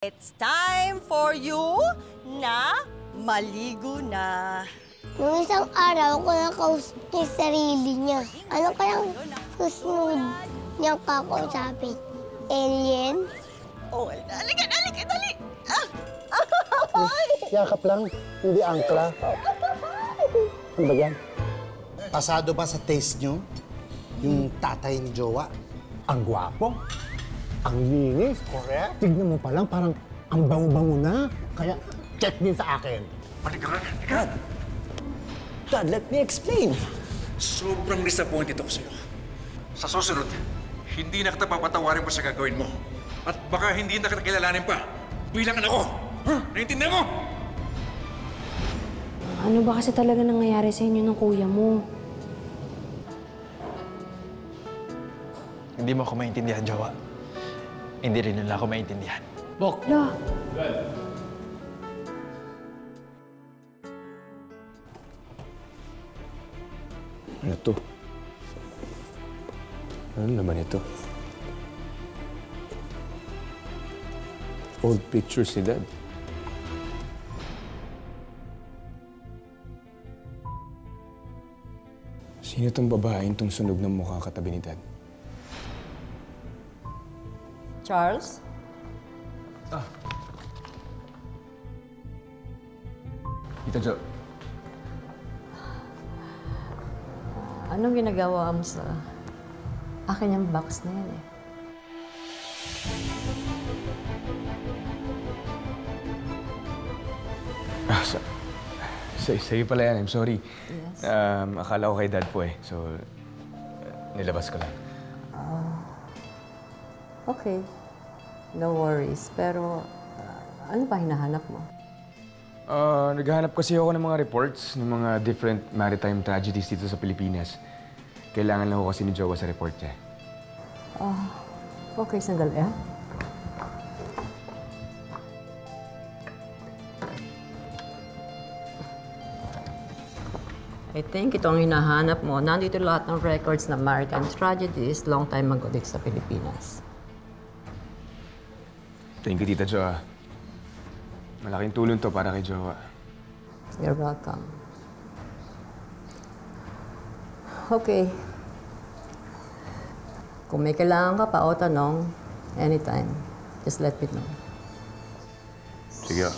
It's time for you na maligo na. Nung isang araw ko nakausap niya sarili niya. Ano kayang susunod niyang kakausapin? Alien? Oh, dali! Yakap lang, hindi angkla. Ano ba yan? Pasado ba sa taste nyo? Yung tatay ni Jowa? Ang gwapo, ang linis. Correct. Tignan mo pa lang, parang ang bango-bango na. Kaya, check din sa akin. Dad, let me explain. Sobrang disappointed ako sa'yo. Sa susunod, hindi na kita papatawarin pa sa gagawin mo. At baka hindi na kita kilalanin pa bilang anak ko. Naintindihan mo? Ano ba kasi talaga nangyayari sa inyo ng kuya mo? Hindi mo ako maintindihan, Jowa. Hindi rin nila ako maintindihan. Bok! La, Ano to? Ano naman ito? Old pictures ni Dad. Sino tong babaeng tong sunog ng mukha katabi ni Dad? Charles? Tita Jo. Anong ginagawa mo sa akin yung box na yan eh? Sa'yo pala yan. I'm sorry. Yes. Akala ko kay Dad po eh. So, nilabas ko lang. Okay. No worries. Pero, ano ba hinahanap mo? Naghahanap kasi ako ng mga reports ng mga different maritime tragedies dito sa Pilipinas. Kailangan lang ako kasi ni Jowa sa report niya. Okay, sandali ah. I think ito ang hinahanap mo. Nandito lahat ng records ng maritime tragedies long time ago dito sa Pilipinas. Thank you, Tita Jo. Malaking tulong to para kay Jowa. You're welcome. Okay. Kung may kailangan ka pa o tanong, anytime, just let me know. Sige.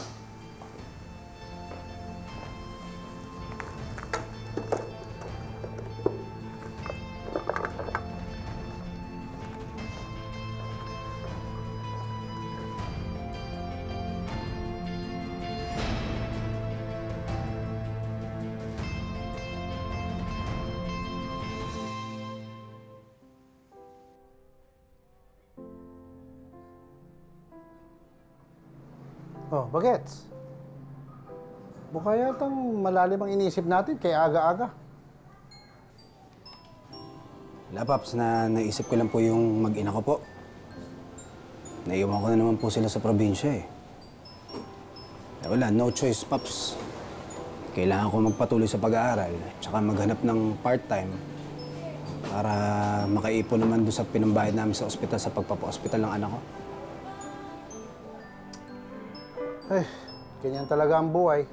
Oh, bagets. Mukha yatang malalim ang inisip natin kaya aga-aga. Wala, Paps. Naisip ko lang po yung mag-ina ko po. Naiwan ko na naman po sila sa probinsya eh. Wala, no choice, Paps. Kailangan ko magpatuloy sa pag-aaral, tsaka maghanap ng part-time para makaipon naman doon sa pinambayad namin sa ospital sa pagpapa-ospital ng anak ko. Ay, ganyan talaga ang buhay.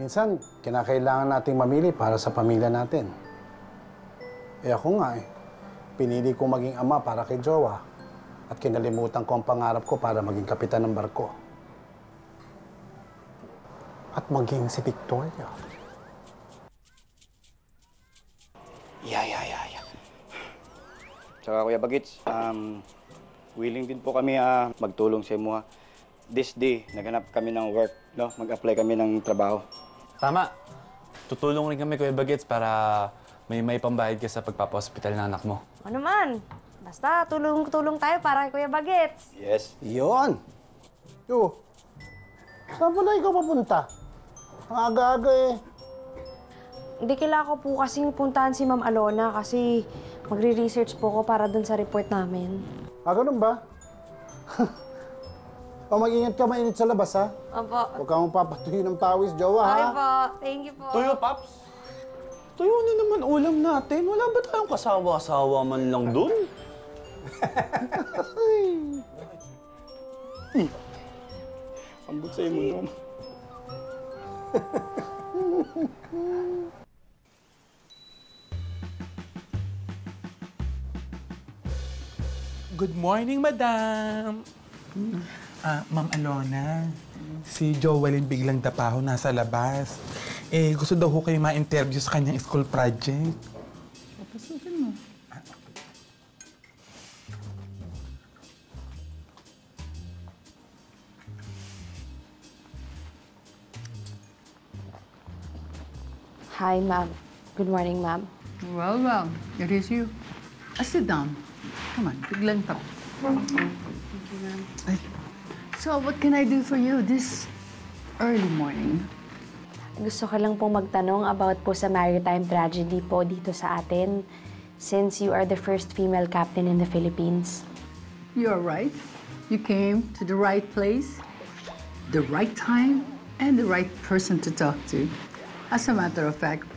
Minsan, kinakailangan nating mamili para sa pamilya natin. Eh ako nga eh, pinili ko maging ama para kay Jowa at kinalimutan ko ang pangarap ko para maging kapitan ng barko. At maging si Victoria. Yeah. Tsaka Kuya Bagets, willing din po kami magtulong sa inyo. This day, naghanap kami ng work, no? Mag-apply kami ng trabaho. Tama. Tutulong rin kami, Kuya Bagets, para may pambayad ka sa pagpapa-hospital ng anak mo. ano man? Basta tulong-tulong tayo para kay Kuya Bagets. Yes. Yun! Yo, saan pala ikaw papunta? Ang aga-aga eh. Hindi kailangan ko po kasing puntahan si Ma'am Alona kasi magre-research po ko para dun sa report namin. Ganun ba? O, mag-ingat ka, mainit sa labas, ha? Opo. Huwag kang papatuyo ng pawis, Jowa, ha? Okay po. Thank you po. Tuyo, Paps. Tuyo na naman ulam natin. Wala ba tayong kasawa-asawa man lang dun? Ambot sa'yo mo, no? Good morning, madam. Ma'am Alona, si Joelyn biglang dapaho nasa labas. Gusto daw ho kayo ma-interview sa kanyang school project. Papasukin mo. Hi, ma'am. Good morning, ma'am. Well, it is you. Sit down. Come on, biglang tap. Thank you, ma'am. So, what can I do for you this early morning? Gusto ko lang po magtanong about po sa maritime tragedy po dito sa atin, since you are the first female captain in the Philippines. You're right. You came to the right place, the right time, and the right person to talk to. As a matter of fact,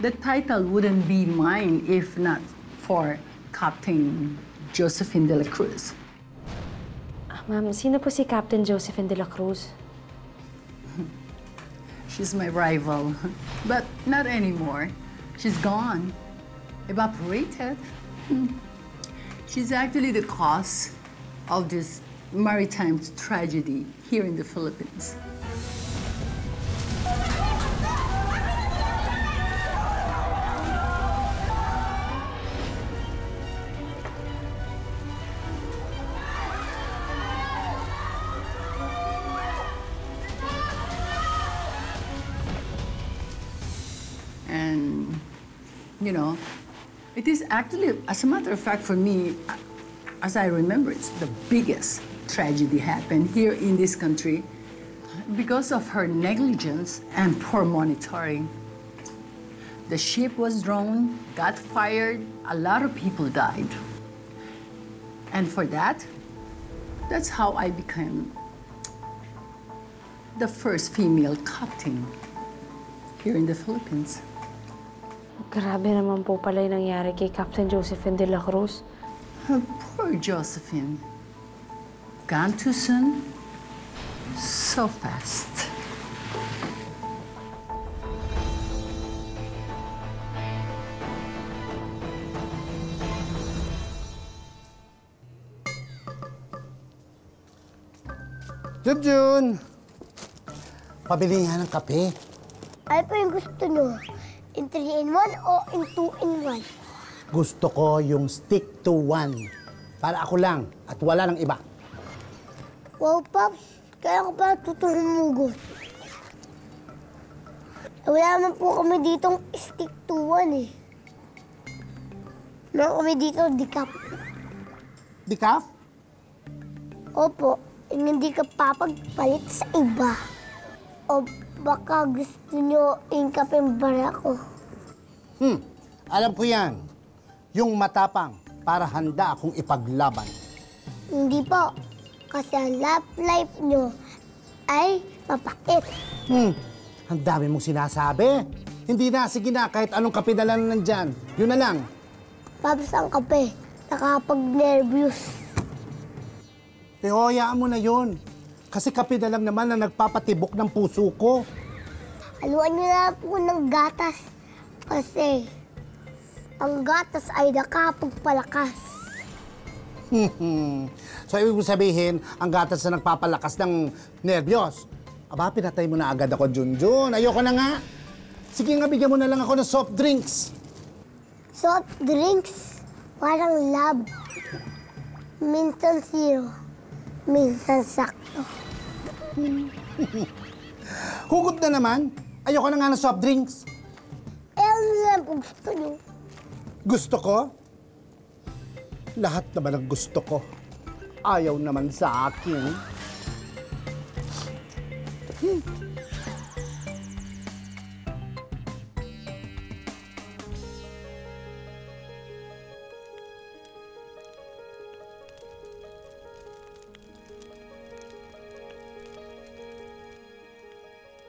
the title wouldn't be mine if not for Captain Josephine de la Cruz. Ma'am, sino po si Captain Josephine de la Cruz? She's my rival, but not anymore. She's gone, evaporated. She's actually the cause of this maritime tragedy here in the Philippines. And, you know, it is actually, as a matter of fact, for me, as I remember, it's the biggest tragedy happened here in this country because of her negligence and poor monitoring. The ship was drowned, got fired, a lot of people died. And for that, that's how I became the first female captain here in the Philippines. Grabe naman po pala yung nangyari kay Captain Josephine de la Cruz. Poor Josephine. Gone too soon, so fast. Junjun! Pabili nga ng kape. Ano pa yung gusto nyo? In 3-in-1 o in 2-in-1? Gusto ko yung stick to one. Para ako lang at wala ng iba. Wow, Pops. Kaya ko pa tutumugot. Wala naman po kami ditong stick to one eh. Meron kami dito decaf. Decaf? Opo. Yung hindi ka papagpalit sa iba. O baka gusto nyo ingkapin barako. Alam ko yan. Yung matapang para handa akong ipaglaban. Hindi po. Kasi ang love life nyo ay mapait. Ang dami mong sinasabi. Hindi na, sige na, kahit anong kape na lang nandyan. Yun na lang. Paps ang kape. Nakapag-nervous. Pero hayaan mo na yun. Kasi kape na lang naman na nagpapatibok ng puso ko. Haluan nyo na po ng gatas. Kasi ang gatas ay nakapagpalakas. So, ibig sabihin, ang gatas na nagpapalakas ng nerbiyos. Aba, pinatay mo na agad ako, Junjun. Ayoko na nga. Sige nga, bigyan mo na lang ako ng soft drinks. Soft drinks? Parang lab. Minsan zero. Minsan sakto. Hugot na naman. Ayoko na nga ng soft drinks. Ano lang po gusto nyo? Gusto ko? Lahat naman ang gusto ko. Ayaw naman sa akin.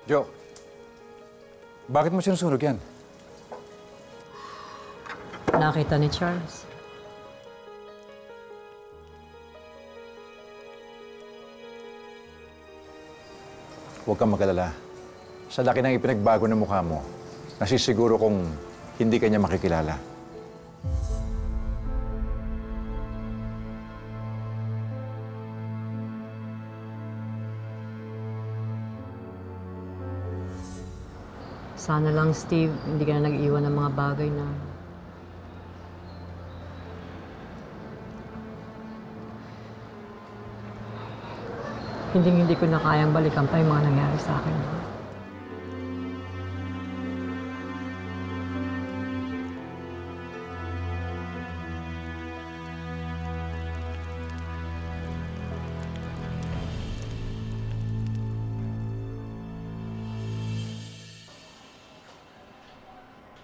Joe, bakit mo sinusunog yan? Nakita ni Charles. huwag kang magalala. Sa laki ng ipinagbago ng mukha mo, nasisiguro kong hindi ka niya makikilala. Sana lang, Steve, hindi ka na nag-iwan ng mga bagay na... Hindi ko na kayang balikan pa yung mga nangyari sa akin.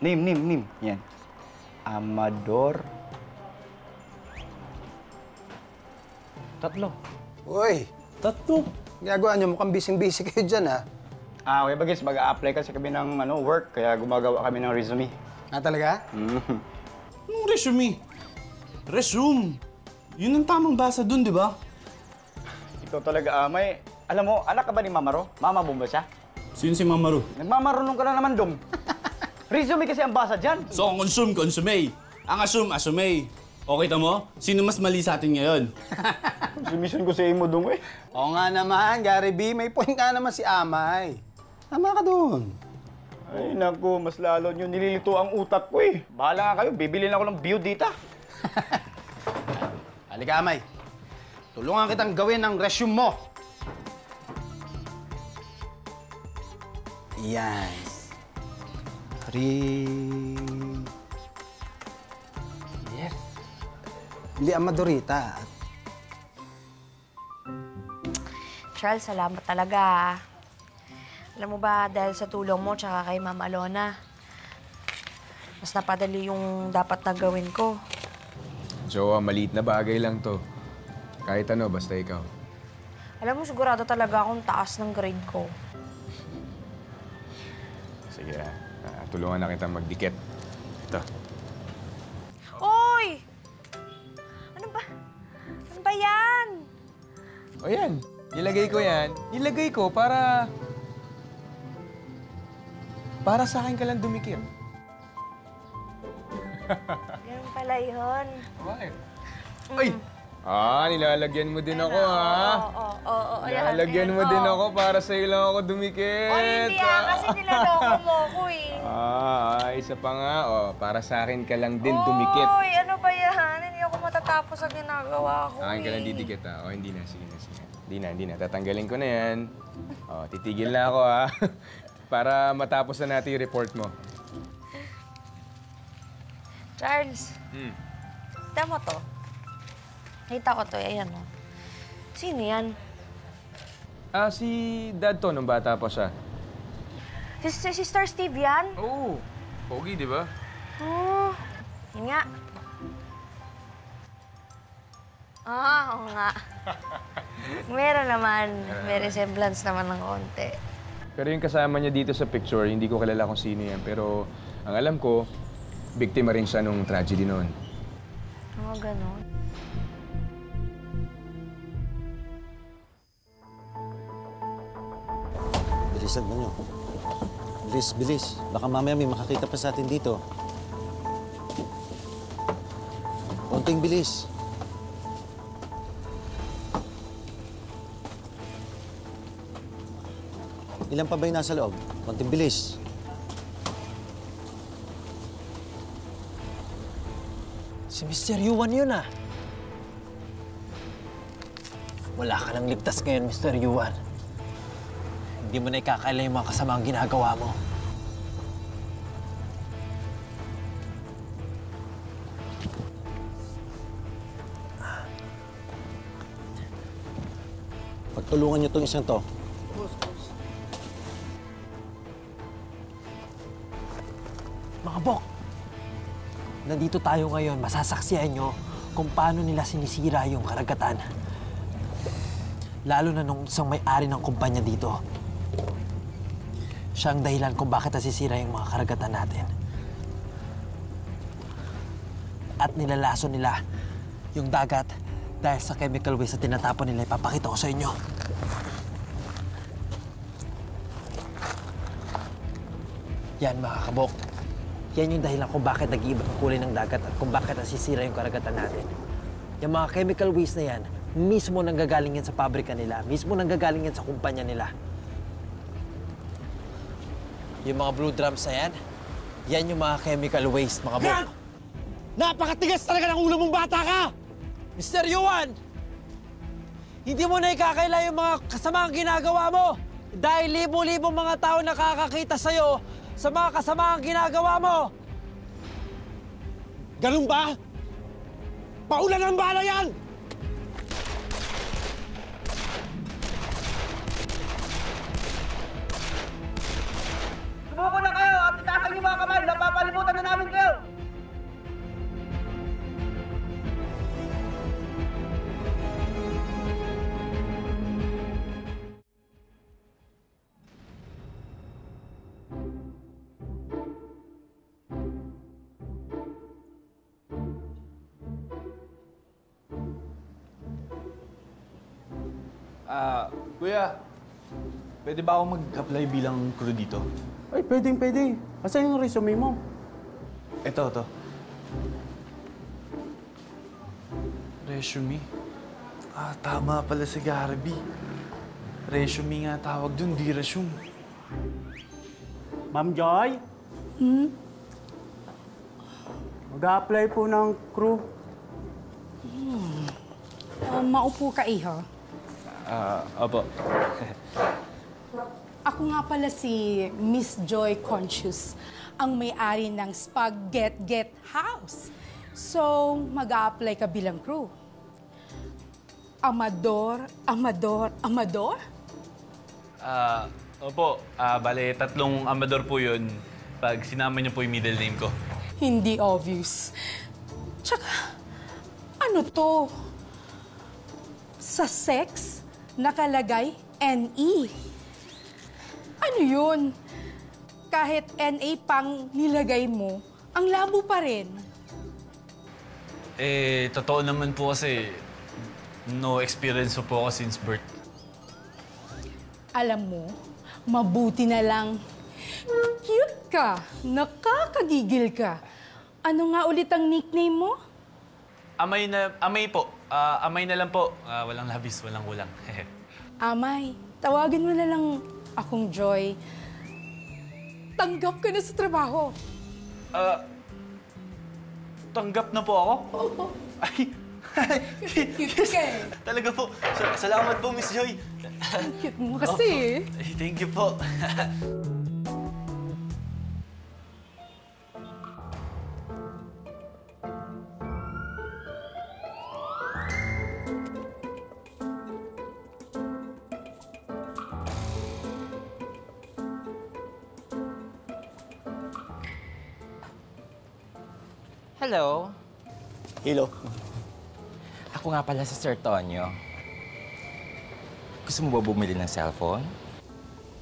Nim. Yan. Amador. 3. Uy! 3. Ginagawa niyo, mukhang busy-busy kayo dyan, ha? Kuya Bagets, mag-a-apply kasi kami ng work, kaya gumagawa kami ng resume. Talaga? Anong resume? Resume? Yun ang tamang basa dun, di ba? Ikaw talaga, Amay. Alam mo, anak ka ba ni Mama Ro? Mama mo ba siya? Sino si Mama Ro? Nagmamarunong ka na naman, Dong. Resume kasi ang basa dyan. So, ang consume. Ang assume. Okay mo? Sino mas mali sa atin ngayon? Submission ko sa imo, Dong, eh. Oo nga naman, Gary B. May point nga naman si Amay. Tama ka doon. Ay, naku, mas lalo nyo nililito ang utak ko, eh. Bahala nga kayo, bibili na ako ng biodata. Halika, Amay. Tulungan kitang gawin ang resume mo. Yan. Yes. Hindi, Amadorita. Charles, salamat talaga. Alam mo ba, dahil sa tulong mo tsaka kay Ma'am Alona, mas napadali yung dapat na gawin ko. Jowa, maliit na bagay lang to. Kahit ano, basta ikaw. Alam mo, sigurado talaga akong taas ng grade ko. Sige, tulungan na kita magdikit. Ito. Oy! Ano ba yan? O yan, nilagay ko yan. Nilagay ko para sa akin ka lang dumikit. Ganun pala yun. Bakit? Ay! Nilalagyan mo din ako, ha? Oo. Nilalagyan mo din ako para sa'yo lang ako dumikit. Hindi kasi nilaloko mo ako eh. Isa pa nga, para sa akin ka lang din dumikit. Oy, ano ba yan? Hindi ako matatapos sa ginagawa ko Akin ka lang didikit, ha? Hindi na, sige. Hindi na. Tatanggalin ko na yan. Titigil na ako, ha? Para matapos na natin yung report mo. Charles, kita mo to. Nakita ko to, ayan o. Sino yan? Si Dad to, nung bata pa siya. Si Star Steve yan? Oo. Pogi, di ba? Oo. Yun nga. Oo nga. Meron naman. May resemblance naman ng konti. Pero yung kasama niya dito sa picture, hindi ko kilala kung sino yan. Pero ang alam ko, biktima rin siya nung tragedy noon. Ganon. Bilisan mo nyo. Bilis. Baka mamaya may makakita pa sa atin dito. Konting bilis. Ilan pa ba yung nasa loob? Konting bilis. Si Mr. Yuan yun, ah. Wala ka nang ligtas ngayon, Mr. Yuan. Hindi mo na ikakaila yung mga kasamang ginagawa mo. Pagtulungan niyo itong isang to. Mga Bok, nandito tayo ngayon, masasaksihan nyo kung paano nila sinisira yung karagatan. Lalo na nung isang may-ari ng kumpanya dito. Siya ang dahilan kung bakit nasisira yung mga karagatan natin. At nilalaso nila yung dagat dahil sa chemical waste na tinatapon nila. Ipapakita ko sa inyo. Yan, mga kabok. Yan yung dahilan kung bakit nag-iiba ang kulay ng dagat at kung bakit nasisira yung karagatan natin. Yung mga chemical waste na yan, mismo nanggagaling yan sa pabrika nila. Mismo nanggagaling yan sa kumpanya nila. Yung mga blue drums na yan, yan yung mga chemical waste, mga kabok. Napakatigas talaga ng ulo mong bata ka! Mr. Yuan! Hindi mo na ikakaila yung mga kasamaang ginagawa mo! Dahil libo-libong mga tao nakakakita sa'yo sa mga kasamaang ginagawa mo! Ganun ba? Paulan ng bala yan! Sumuko na kayo at itaas ang mga kamay! Napapalimutan na namin kayo! Kuya, pwede ba ako mag-apply bilang crew dito? Ay, pwede. Asan yung resume mo? Ito. Resume? Tama pala si Garby. Resume nga tawag dun, di resume. Ma'am Joy? Mag-a-apply po ng crew. Maupo ka, Iho. Opo. Ako nga pala si Miss Joy Conscious, ang may-ari ng Spagget House. So, mag-a-apply ka bilang crew. Amador? Opo. Bale, 3 Amador po yun pag sinama niyo po yung middle name ko. Hindi obvious. Tsaka, ano to? Sa sex, nakalagay NE. Ano yun? Kahit NA pang nilagay mo, ang labo pa rin. Totoo naman po kasi no experience po ako since birth. Alam mo, mabuti na lang cute ka, nakakagigil ka. Ano nga ulit ang nickname mo? Amay po. Amay na lang po. Walang labis, walang kulang. Amay, tawagin mo na lang akong Joy. Tanggap ka na sa trabaho. Tanggap na po ako? Oo. Ay, Cute ka eh. talaga po. Salamat po, Miss Joy. Ang cute mo kasi. Thank you po. Hello. Hello. Ako nga pala si Sir Tonyo. Gusto mo ba bumili ng cellphone?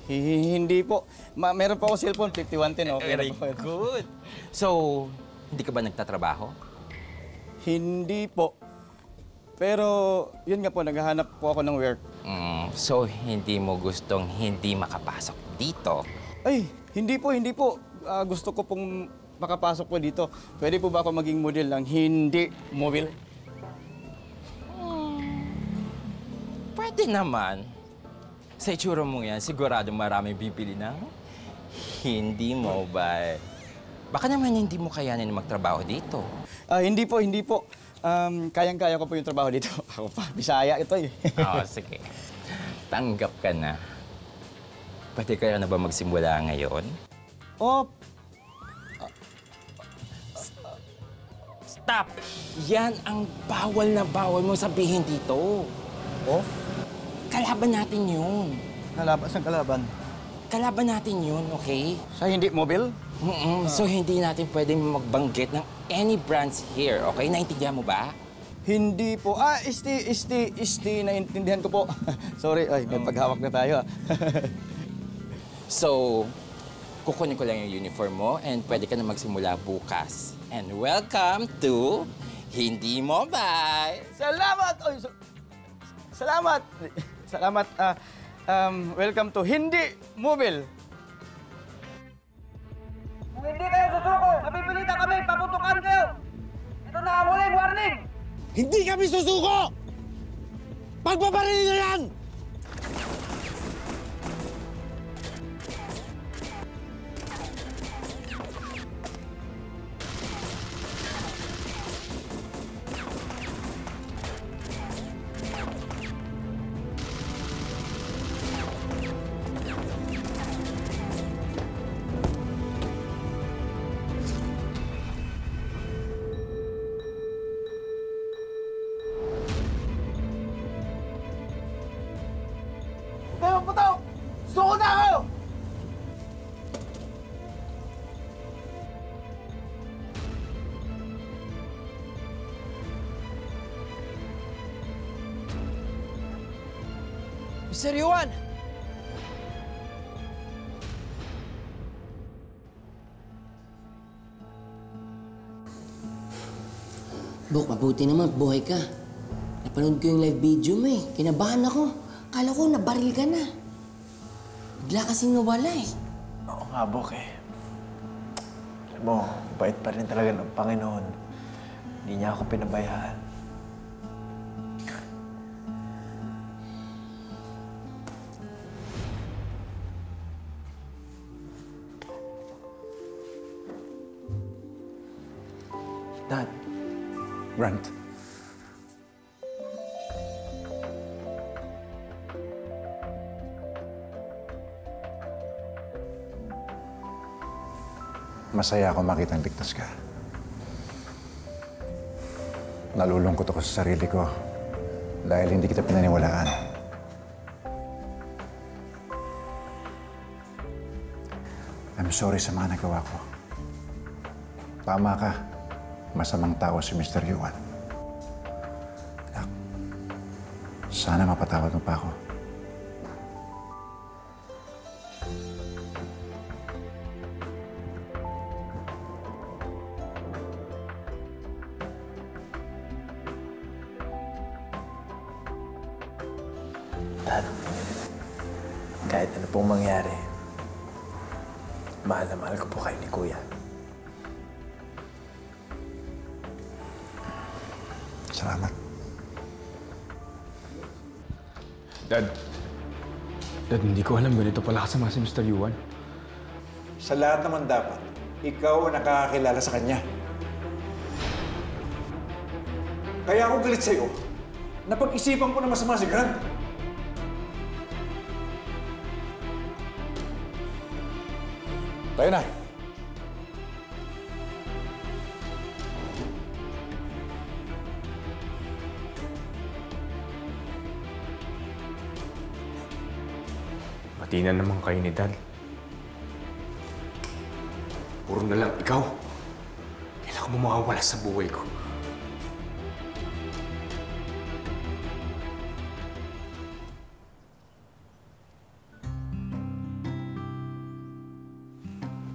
Hindi po. Meron pa ako cellphone, 5110. Okay Very good. So, hindi ka ba nagtatrabaho? Hindi po. Pero, yun nga po, naghahanap po ako ng work. So, hindi mo gustong hindi makapasok dito? Ay, hindi po. Gusto ko pong makapasok po dito. Pwede po ba ako maging model ng hindi mobile? Pwede naman. Sa itsura mo yan, sigurado maraming bibili ng hindi mobile. Baka naman hindi mo kayanin magtrabaho dito. Hindi po. Kayang-kaya ko po yung trabaho dito. Ako pa, Bisaya ito eh. Sige. Tanggap ka na. Pwede kaya na ba magsimula ngayon? Stop! Yan ang bawal na bawal mo sabihin dito. Kalaban natin yun. Saan kalaban? Kalaban natin yun, okay? Sa hindi mobile? So hindi natin pwedeng magbanggit ng any brands here, okay? Naintindihan mo ba? Hindi po. Naintindihan ko po. Sorry, may paghawak na tayo. So, kukunin ko lang yung uniform mo and pwede ka na magsimula bukas. And welcome to Hindi Mobile! Salamat! Salamat. Welcome to Hindi Mobile. Hindi kami susuko! Pagbabarilin nyo yan! Tayo, puto! Suko na ako! Mr. Yuan! Bok, mabuti naman, buhay ka. Napanood ko yung live video mo eh. Kinabahan ako. Kala ko nabaril ka na. Bigla kasing nawala eh. Oo nga, Bok eh. Alam mo, bait pa rin talaga ng Panginoon. Hindi niya ako pinabayaan. Dad. Grant. Masaya ako makitang ligtas ka. Nalulungkot ako sa sarili ko dahil hindi kita pinaniwalaan. I'm sorry sa mga nagawa ko. Tama ka. Masamang tao si Mr. Yuan. Anak, sana mapatawad mo pa ako. Dad, kahit ano pong mangyari, mahal na mahal ko po kayo ni Kuya. Salamat. Dad, hindi ko alam ganito pala kasama si Mr. Yuan. Sa lahat naman dapat, ikaw ang nakakakilala sa kanya. Kaya ako galit sa'yo, napag-isipan ko na masama si Grant. Tayo na. Pati na naman kayo ni Dad. Puro na lang ikaw. Kailangan mo mawawala sa buhay ko.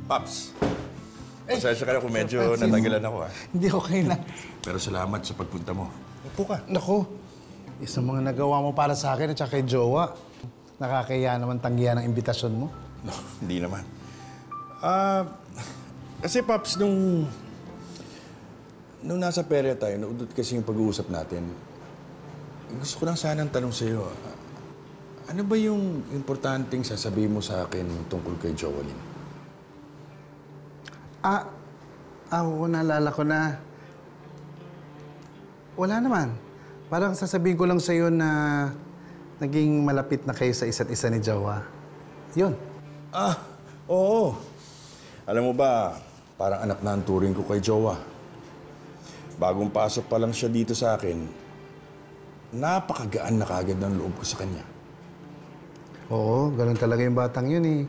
Paps, pasensya ka na kung medyo natanggalan ako, ha? Hindi, okay lang. Pero salamat sa pagpunta mo. Upo ka. Naku, isang mga nagawa mo para sa akin at saka kay Jowa. Nakakaya naman tanggihan ang imbitasyon mo. No, hindi naman. Kasi Paps, nung nasa perya tayo, naudot kasi yung pag-uusap natin, gusto ko lang sanang tanong sa'yo, ano ba yung importanteng sasabihin mo sa akin tungkol kay Joalyn? Oo, naalala ko na. Wala naman. Parang sasabihin ko lang sa'yo na naging malapit na kayo sa isa't isa ni Jowa. Yun. Oo. Alam mo ba, parang anak na ang turing ko kay Jowa. Bagong pasok pa lang siya dito sa akin, napakagaan na kagad ng loob ko sa kanya. Oo, ganun talaga yung batang yun eh.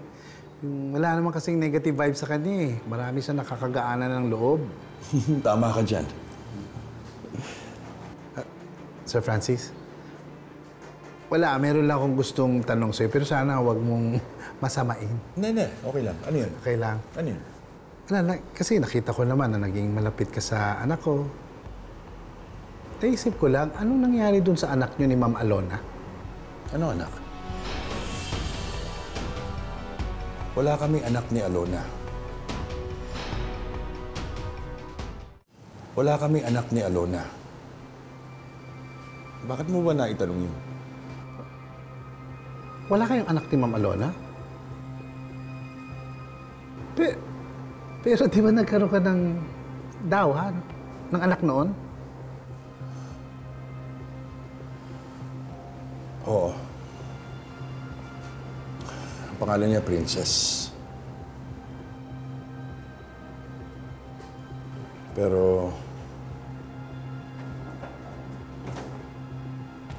Wala naman kasing negative vibe sa kanya eh. Marami siya nakakagaanan ng loob. Tama ka dyan. Sir Francis? Wala, meron lang akong gustong tanong sa'yo, pero sana huwag mong masamain. Hindi. Okay lang. Ano yun? Okay lang. Ano yun? Wala, kasi nakita ko naman na naging malapit ka sa anak ko. Naisip ko lang, anong nangyari dun sa anak niyo ni Ma'am Alona? Ano anak? Wala kaming anak ni Alona. Wala kaming anak ni Alona. Bakit mo ba naitanong yun? Wala kayong anak ni Ma'am Alona? Pero di ba nagkaroon ka ng dawan? Ng anak noon? Oo. Ang pangalan niya, Princess. Pero...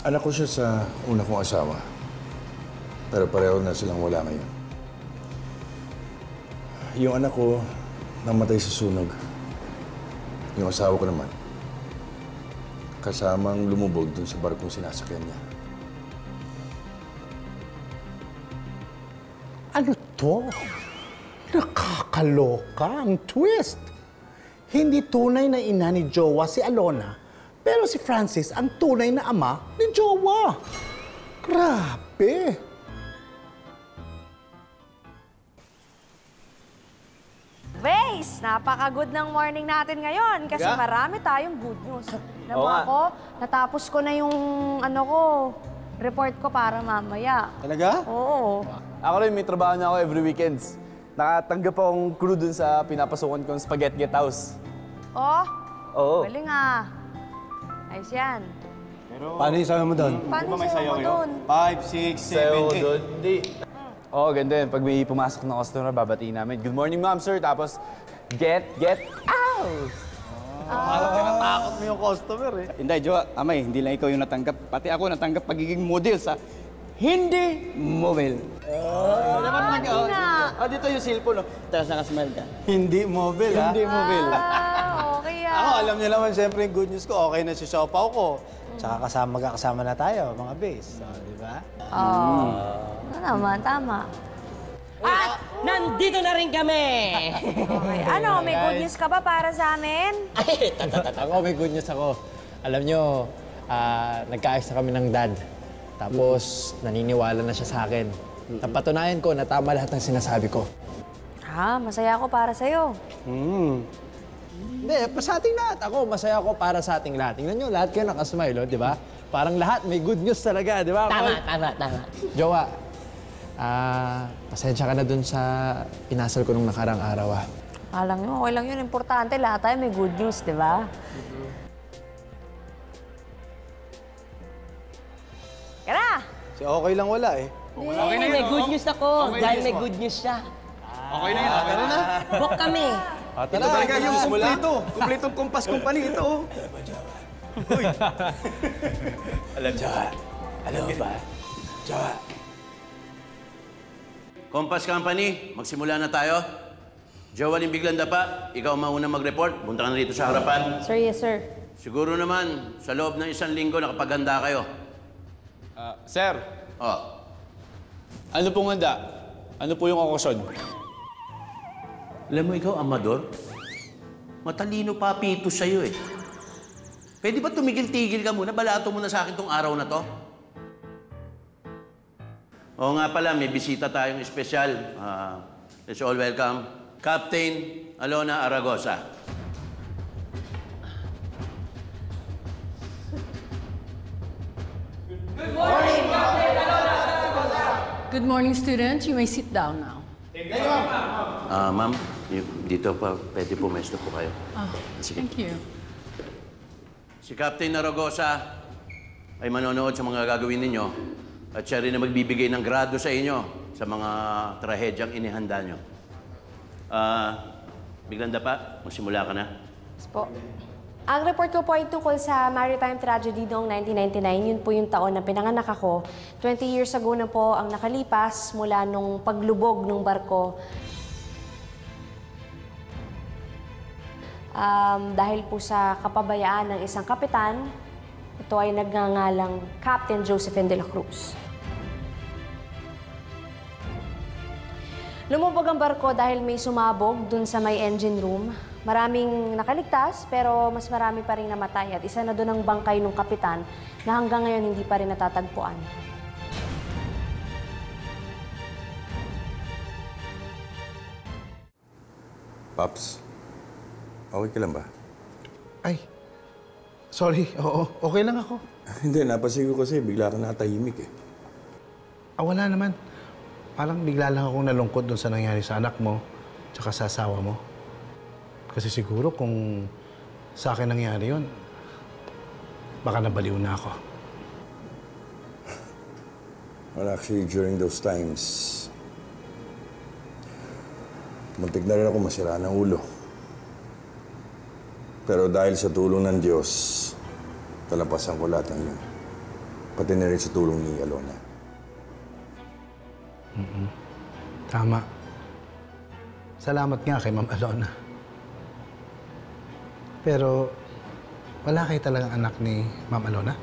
anak ko siya sa una kong asawa. Pero pareho na silang wala ngayon. Yung anak ko, namatay sa sunog. Yung asawa ko naman, kasamang lumubog dun sa barkong sinasakyan niya. Ano to? Nakakaloka ang twist. Hindi tunay na ina ni Jowa si Alona, pero si Francis ang tunay na ama ni Jowa. Grabe! Base, napaka-good ng morning natin ngayon kasi Yeah. marami tayong good news. Alam mo Oo nga. ako, natapos ko na yung report ko para mamaya. Talaga? Oo. Ako rin, may trabaho na ako every weekends. Nakatanggap akong crew dun sa pinapasukan kong Spaghetti Get House. Oh, Oo. galing ah. Ayos yan. Paano yung sayo mo doon? Paano yung sayo mo dun? 5, 6, 7, Sayo 8. doon, di. Oo, ganda yun. Pag may pumasok na customer, babatiin namin. Good morning, ma'am, sir. Tapos, get out! Parang tinatakot mo yung customer eh. Hindi, Jowa. Amay, hindi lang ikaw yung natanggap. Pati ako natanggap pagiging model sa Hindi Mobile. Dapat dito yung cellphone, no? Tapos nakasmile ka. Hindi mobile, ha? Hindi mobile. Okay Ako, alam niyo naman, siyempre yung good news ko, okay na si Siopaw ko. Tsaka magkakasama na tayo, mga base. So, di ba? Ano naman, tama. At nandito na rin kami! Okay. Ano, may good news ka ba para sa amin? Ako, may good news ako. Alam nyo, nagkaayos na kami ng dad. Tapos, naniniwala na siya sa akin. Napatunayan ko na tama lahat ng sinasabi ko. Masaya ako para sa'yo. Hindi, sa ating lahat. Ako, masaya ako para sa ating lahat. Tingnan nyo, lahat kayo nakasmile, di ba? Parang lahat may good news talaga, di ba? Tama. Jowa, pasensya ka na dun sa pinasal ko nung nakarang araw, Alam nyo, okay lang yun. Importante, lahat tayo may good news, di ba? Kaya Si okay lang wala eh. Okay na yun, may good news ako. Dahil may good news siya. Okay na yun. Tara na. Book kami. Ito talaga yung kumpleto. Kumpletong Kompas Company ito. Uy. Alam mo ba? Jowa. Kompas Company, magsimula na tayo. Jowa yung biglang dapa, ikaw mauna mag-report. Punta ka na rito sa harapan. Sir, yes, sir. Siguro naman, sa loob ng 1 linggo, nakapaganda kayo. Sir, Oh, ano pong handa? Ano po yung okasyon? alam mo ikaw, Amador? Matalino pa pito sa'yo eh. Pwede ba tumigil-tigil ka muna? Balato mo na sa akin tong araw na to? Oo nga pala, may bisita tayong espesyal. Let's all welcome Captain Alona Aragosa. Good morning, students. You may sit down now. Ma'am, dito pa, pwede pumesto po kayo. Sige. Thank you. Si Captain Aragosa ay manonood sa mga gagawin ninyo at siya rin na magbibigay ng grado sa inyo sa mga trahedyang inihanda nyo. Biglang dapa, magsimula ka na. Yes po. Ang report ko po ay tungkol sa maritime tragedy noong 1999. Yun po yung taon na pinanganak ako. 20 years ago na po ang nakalipas mula nung paglubog ng barko. Dahil po sa kapabayaan ng isang kapitan, ito ay nagngangalang Captain Josephine de la Cruz. Lumubog ang barko dahil may sumabog dun sa may engine room. Maraming nakaligtas pero mas marami pa rin namatay at isa na doon ang bangkay ng kapitan na hanggang ngayon hindi pa rin natatagpuan. Paps, okay ka lang ba? Ay, Sorry, oo. Okay lang ako. Hindi, napansin ko kasi bigla ka natahimik eh. Wala naman. Parang bigla lang akong nalungkot dun sa nangyari sa anak mo tsaka sa asawa mo. Kasi siguro kung sa akin nangyari yun, baka nabaliw na ako. Well, actually, during those times, muntik na rin ako masira ng ulo. Pero dahil sa tulong ng Diyos, talampasan ko lahat ng yun. Pati na rin sa tulong ni Alona. Tama. Salamat nga kay Ma'am Alona. Pero, wala kayo talagang anak ni Ma'am Alona?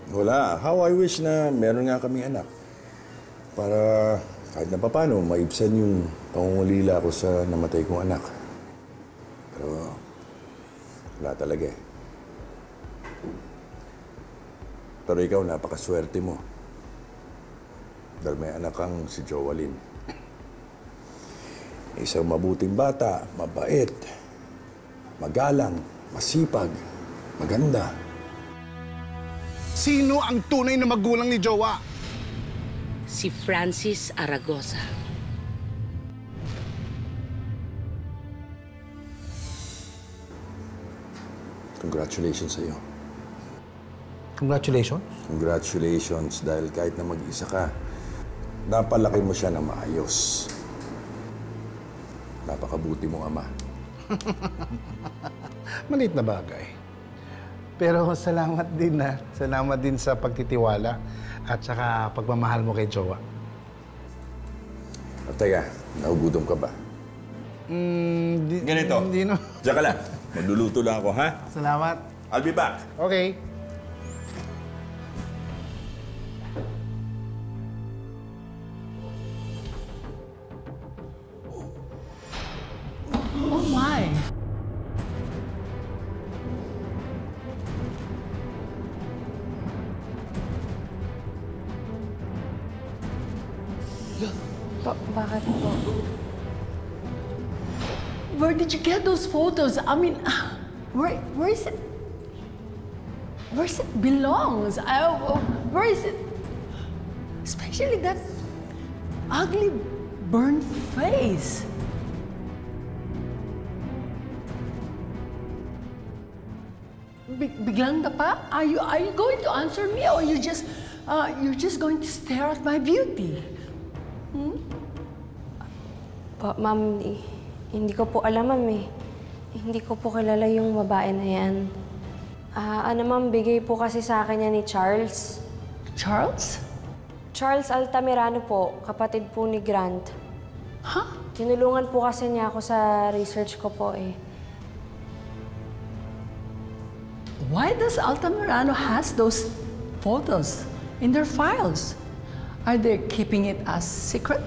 Wala. How I wish na meron nga kami anak. Para kahit na papano, maibsan yung pangungulila ko sa namatay kong anak. Pero, wala talaga eh. Pero ikaw, napakaswerte mo. Dahil may anak kang si Joalyn. Isang mabuting bata, mabait, magalang, masipag, maganda. Sino ang tunay na magulang ni Jowa? Si Francis Aragosa. Congratulations sa'yo. Congratulations? Congratulations dahil kahit na mag-isa ka, napalaki mo siya na maayos. Napakabuti mong ama. Maliit na bagay. Pero salamat din na. Salamat din sa pagtitiwala at saka pagmamahal mo kay Jowa. At teka, nagugutom ka ba? Ganito. Hindi no. Diyan ka lang. Magluluto lang ako, ha? Salamat. I'll be back. Okay. Oh my! Bakit po? Where did you get those photos? I mean, where is it? Where is it belongs? Where is it? Especially that ugly burnt face. Biglang dapa? Are you going to answer me, or you're just going to stare at my beauty? Ma'am, hindi ko po alam, ma'am eh. Hindi ko po kilala yung babae na yan. Ma'am, bigay po kasi sa akin yan ni Charles. Charles? Charles Altamirano po, kapatid po ni Grant. Huh? Tinulungan po kasi niya ako sa research ko po eh. Why does Altamirano has those photos in their files? Are they keeping it as secret?